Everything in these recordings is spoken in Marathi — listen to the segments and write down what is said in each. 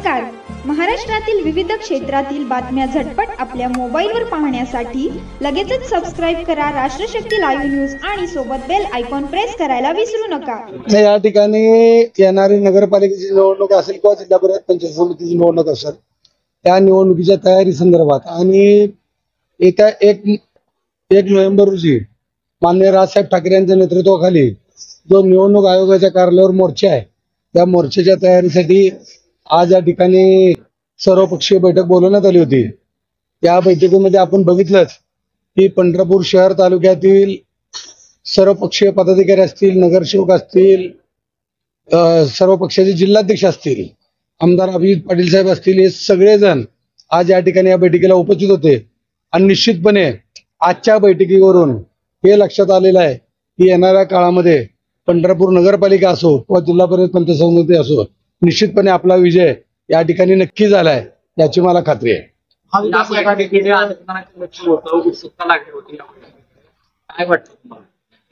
नमस्कार. महाराष्ट्रातील विविध क्षेत्रातील बातम्या झटपट आपल्या मोबाईलवर पाहण्यासाठी लगेचच सबस्क्राइब करा राष्ट्रशक्ती लाईव्ह न्यूज आणि सोबत बेल आयकॉन प्रेस करायला विसरू नका. या ठिकाणी येणारी नगरपालिकेची निवडणूक असेल किंवा जिल्हा परिषद पंचायत समितीची निवडणूक असेल, त्या निवडणुकीच्या तयारी संदर्भात आणि एक नोव्हेंबर रोजी माननीय राजसाहेब ठाकरे यांच्या नेतृत्वाखाली जो निवडणूक आयोगाच्या कार्यालयावर मोर्चा आहे, त्या मोर्चाच्या तयारीसाठी आज या ठिकाणी सर्वपक्षीय बैठक बोलवण्यात आली होती. या बैठकीमध्ये आपण बघितलंच की पंढरपूर शहर तालुक्यातील सर्वपक्षीय पदाधिकारी असतील, नगरसेवक असतील, सर्व पक्षाचे जिल्हाध्यक्ष असतील, आमदार अभिजित पाटील साहेब असतील, हे सगळेजण आज या ठिकाणी या बैठकीला उपस्थित होते. आणि निश्चितपणे आजच्या बैठकीवरून हे लक्षात आलेलं आहे की येणाऱ्या काळामध्ये पंढरपूर नगरपालिका असो किंवा जिल्हा परिषद पंचायत समिती असो, निश्चितपणे आपला विजय या ठिकाणी नक्की झालाय याची मला खात्री आहे.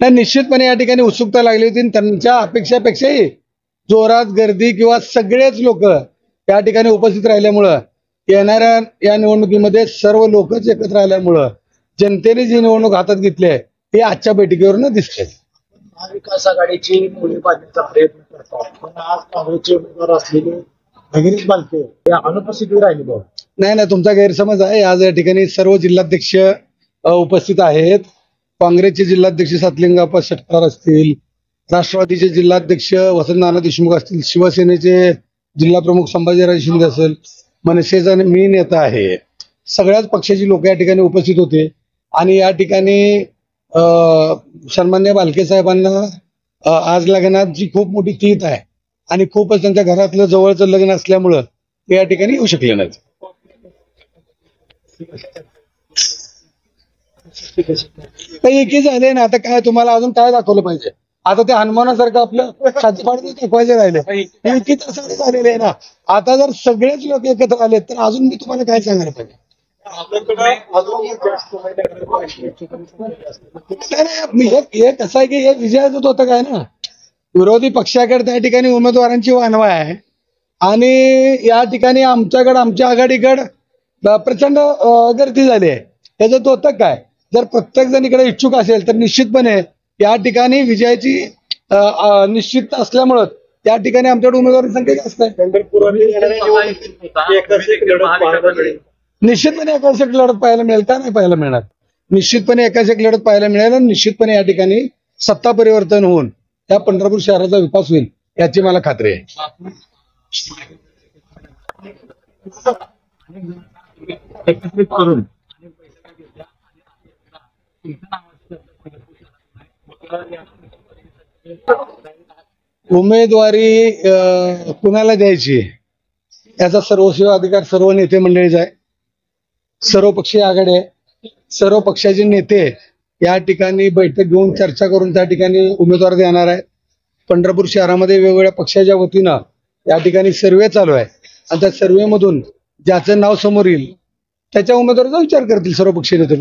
नाही, निश्चितपणे या ठिकाणी उत्सुकता लागली होती. त्यांच्या अपेक्षापेक्षाही जोरात गर्दी किंवा सगळेच लोक या ठिकाणी उपस्थित राहिल्यामुळं, येणाऱ्या या निवडणुकीमध्ये सर्व लोकच एकत्र राहिल्यामुळं जनतेने जी निवडणूक हातात घेतली आहे ती आजच्या बैठकीवरून दिसते. महाविकास आघाडीची मुली बांधण्याचा प्रयत्न करतात, पण आज काँग्रेसचे उमेदवार असलेले भगिनीश बालके अनुपस्थित राहिले. नाही, तुमचा गैरसमज आहे. आज या ठिकाणी सर्व जिल्हाध्यक्ष उपस्थित आहेत. काँग्रेसचे जिल्हाध्यक्ष सातलिंगाप्पा षटकार असतील, राष्ट्रवादीचे जिल्हाध्यक्ष वसंतनाना देशमुख असतील, शिवसेनेचे जिल्हाप्रमुख संभाजीराजे शिंदे असेल, मनसेचा मी नेता आहे, सगळ्याच पक्षाची लोक या ठिकाणी उपस्थित होते. आणि या ठिकाणी सन्मान्य बालके साहेबांना आज लग्नाची खूप मोठी तीत आहे आणि खूपच त्यांच्या घरातलं जवळचं लग्न असल्यामुळं ते या ठिकाणी येऊ शकले नाहीत. एकी झाले ना, आता काय तुम्हाला अजून काय दाखवलं पाहिजे? आता ते हनुमानासारखं आपलं छातीपाडी दाखवायचे राहिले. एकी तसं झालेलं आहे ना. आता जर सगळेच लोक एकत्र आले तर अजून मी तुम्हाला काय सांगायला पाहिजे? हे कसं आहे की हे विजयाचं होतं काय ना, विरोधी पक्षाकडे त्या ठिकाणी उमेदवारांची वानवा आहे आणि या ठिकाणी आमच्याकडे आमच्या आघाडीकडे प्रचंड गर्दी झाली आहे. त्याचं होतं काय, जर प्रत्येक जण इकडे इच्छुक असेल तर निश्चितपणे या ठिकाणी विजयाची निश्चित असल्यामुळं त्या ठिकाणी आमच्याकडे उमेदवारांची संख्या जास्त आहे. निश्चितपणे एकाच एक लढत पाहायला मिळेल का? नाही पाहायला मिळणार. निश्चितपणे एकाच एक लढत पाहायला मिळेल आणि निश्चितपणे या ठिकाणी सत्ता परिवर्तन होऊन या पंढरपूर शहराचा विकास होईल याची मला खात्री आहे. उमेदवारी कुणाला द्यायची याचा सर्वस्वी अधिकार सर्व नेते मंडळीचा आहे. सर्व पक्षीय आघाडी आहे. सर्व पक्षाचे नेते या ठिकाणी बैठक घेऊन चर्चा करून त्या ठिकाणी उमेदवार देणार आहे. पंढरपूर शहरामध्ये वेगवेगळ्या पक्षाच्या वतीनं या ठिकाणी सर्वे चालू आहे आणि त्या सर्वेमधून ज्याचं नाव समोर येईल त्याच्या उमेदवाराचा विचार करतील सर्व पक्षीय नेते.